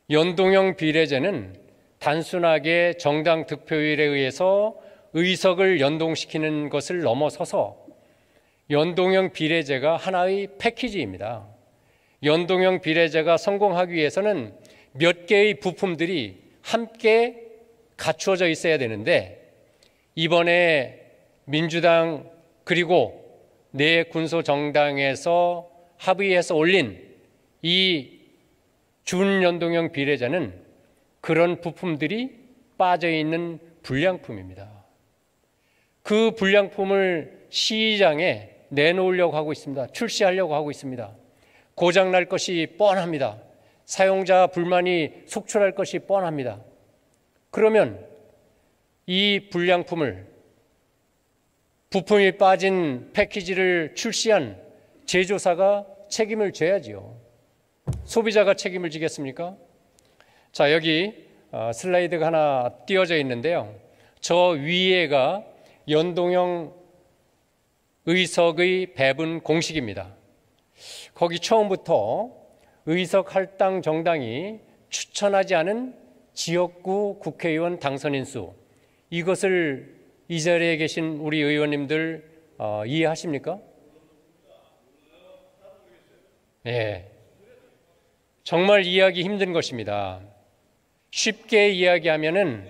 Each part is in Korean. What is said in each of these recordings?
연동형 비례제는 단순하게 정당 득표율에 의해서 의석을 연동시키는 것을 넘어서서 연동형 비례제가 하나의 패키지입니다. 연동형 비례제가 성공하기 위해서는 몇 개의 부품들이 함께 갖추어져 있어야 되는데, 이번에 민주당 그리고 네 군소정당에서 합의해서 올린 이 준연동형 비례제는 그런 부품들이 빠져있는 불량품입니다. 그 불량품을 시장에 내놓으려고 하고 있습니다. 출시하려고 하고 있습니다. 고장날 것이 뻔합니다. 사용자 불만이 속출할 것이 뻔합니다. 그러면 이 불량품을, 부품이 빠진 패키지를 출시한 제조사가 책임을 져야지요. 소비자가 책임을 지겠습니까? 자, 여기 슬라이드가 하나 띄어져 있는데요. 저 위에가 연동형 의석의 배분 공식입니다. 거기 처음부터 의석 할당 정당이 추천하지 않은 지역구 국회의원 당선인 수, 이것을 이 자리에 계신 우리 의원님들 이해하십니까? 네. 정말 이해하기 힘든 것입니다. 쉽게 이야기하면은,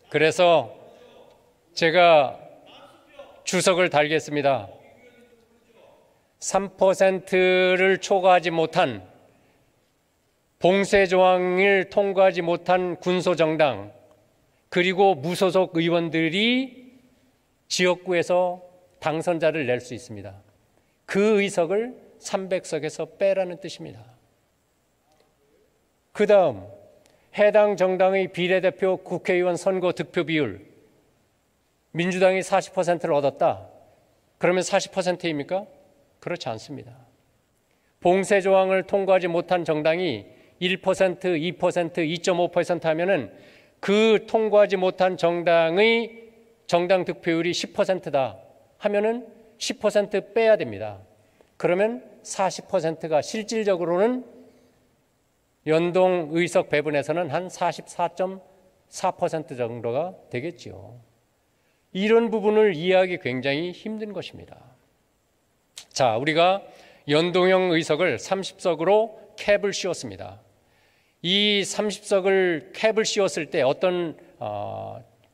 그래서 제가 주석을 달겠습니다. 3%를 초과하지 못한, 봉쇄 조항을 통과하지 못한 군소정당 그리고 무소속 의원들이 지역구에서 당선자를 낼 수 있습니다. 그 의석을 300석에서 빼라는 뜻입니다. 그 다음, 해당 정당의 비례대표 국회의원 선거 득표 비율, 민주당이 40%를 얻었다. 그러면 40%입니까? 그렇지 않습니다. 봉쇄 조항을 통과하지 못한 정당이 1%, 2%, 2.5% 하면은 그 통과하지 못한 정당의 정당 득표율이 10%다 하면은 10% 빼야 됩니다. 그러면 40%가 실질적으로는 연동 의석 배분에서는 한 44.4% 정도가 되겠지요. 이런 부분을 이해하기 굉장히 힘든 것입니다. 자, 우리가 연동형 의석을 30석으로 캡을 씌웠습니다. 이 30석을 캡을 씌웠을 때 어떤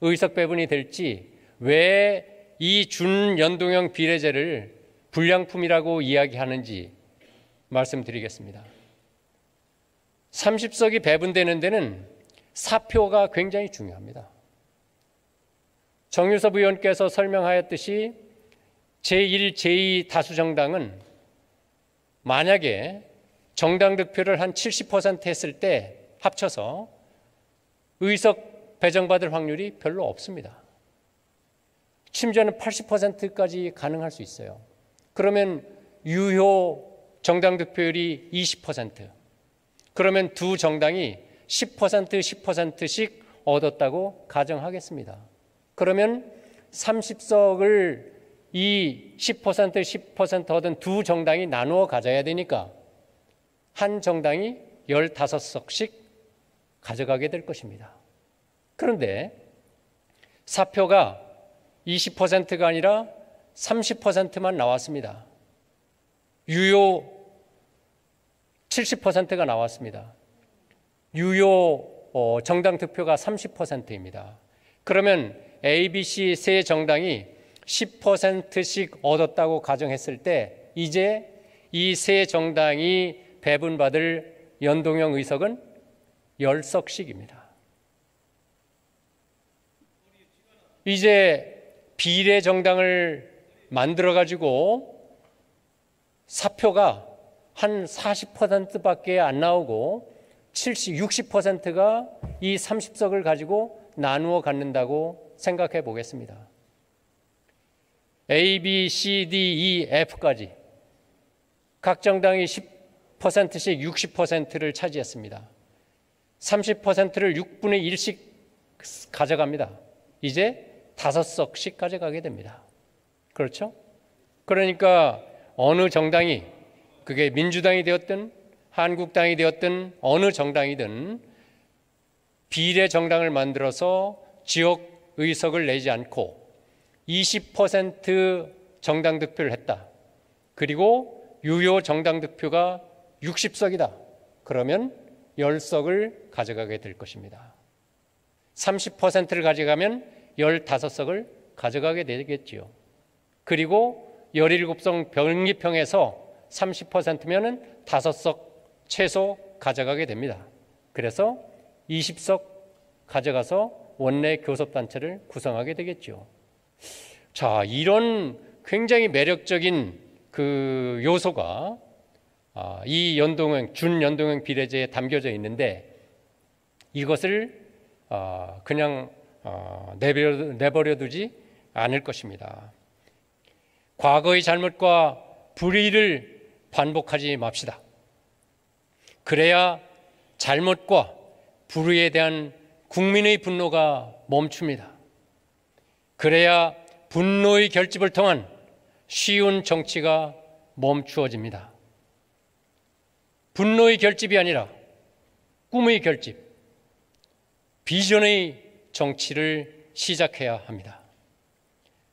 의석 배분이 될지, 왜 이 준연동형 비례제를 불량품이라고 이야기하는지 말씀드리겠습니다. 30석이 배분되는 데는 사표가 굉장히 중요합니다. 정유섭 의원께서 설명하였듯이 제1, 제2 다수 정당은 만약에 정당 득표를 한 70% 했을 때 합쳐서 의석 배정받을 확률이 별로 없습니다. 심지어는 80%까지 가능할 수 있어요. 그러면 유효 정당 득표율이 20%. 그러면 두 정당이 10%, 10%씩 얻었다고 가정하겠습니다. 그러면 30석을 이 10%, 10% 얻은 두 정당이 나누어 가져야 되니까 한 정당이 15석씩 가져가게 될 것입니다. 그런데 사표가 20%가 아니라 30%만 나왔습니다. 유효 70%가 나왔습니다. 유효 정당 득표가 30%입니다. 그러면 A, B, C 세 정당이 10%씩 얻었다고 가정했을 때 이제 이 세 정당이 배분받을 연동형 의석은 10석씩입니다. 이제 비례 정당을 만들어가지고 사표가 한 40%밖에 안 나오고 70, 60%가 이 30석을 가지고 나누어 갖는다고 생각해 보겠습니다. A, B, C, D, E, F까지 각 정당이 10%씩 60%를 차지했습니다. 30%를 6분의 1씩 가져갑니다. 이제 5석씩 가져가게 됩니다. 그렇죠? 그러니까 어느 정당이 그게 민주당이 되었든 한국당이 되었든 어느 정당이든 비례 정당을 만들어서 지역 의석을 내지 않고 20% 정당 득표를 했다. 그리고 유효 정당 득표가 60석이다. 그러면 10석을 가져가게 될 것입니다. 30%를 가져가면 15석을 가져가게 되겠지요. 그리고 17석 병립형에서 30%면은 5석 최소 가져가게 됩니다. 그래서 20석 가져가서 원내 교섭단체를 구성하게 되겠죠. 자, 이런 굉장히 매력적인 그 요소가 이 준연동형 비례제에 담겨져 있는데 이것을 그냥 내버려 두지 않을 것입니다. 과거의 잘못과 불의를 반복하지 맙시다. 그래야 잘못과 불의에 대한 국민의 분노가 멈춥니다. 그래야 분노의 결집을 통한 쉬운 정치가 멈추어집니다. 분노의 결집이 아니라 꿈의 결집, 비전의 정치를 시작해야 합니다.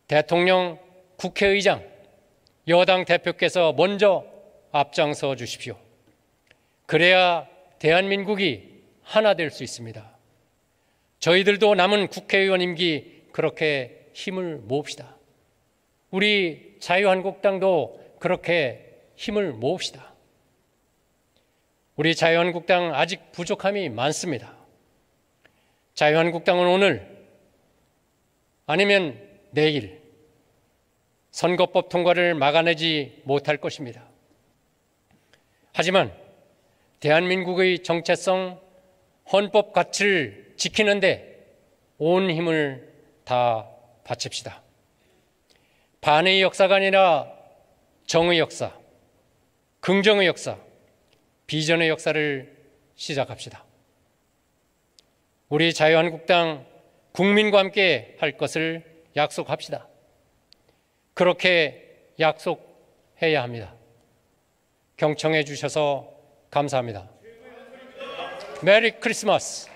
대통령, 국회의장, 여당 대표께서 먼저 앞장서 주십시오. 그래야 대한민국이 하나 될 수 있습니다. 저희들도 남은 국회의원 임기 그렇게 힘을 모읍시다. 우리 자유한국당도 그렇게 힘을 모읍시다. 우리 자유한국당 아직 부족함이 많습니다. 자유한국당은 오늘 아니면 내일 선거법 통과를 막아내지 못할 것입니다. 하지만 대한민국의 정체성, 헌법 가치를 지키는데 온 힘을 다 바칩시다. 반의 역사가 아니라 정의 역사, 긍정의 역사, 비전의 역사를 시작합시다. 우리 자유한국당 국민과 함께 할 것을 약속합시다. 그렇게 약속해야 합니다. 경청해 주셔서 감사합니다. 메리 크리스마스.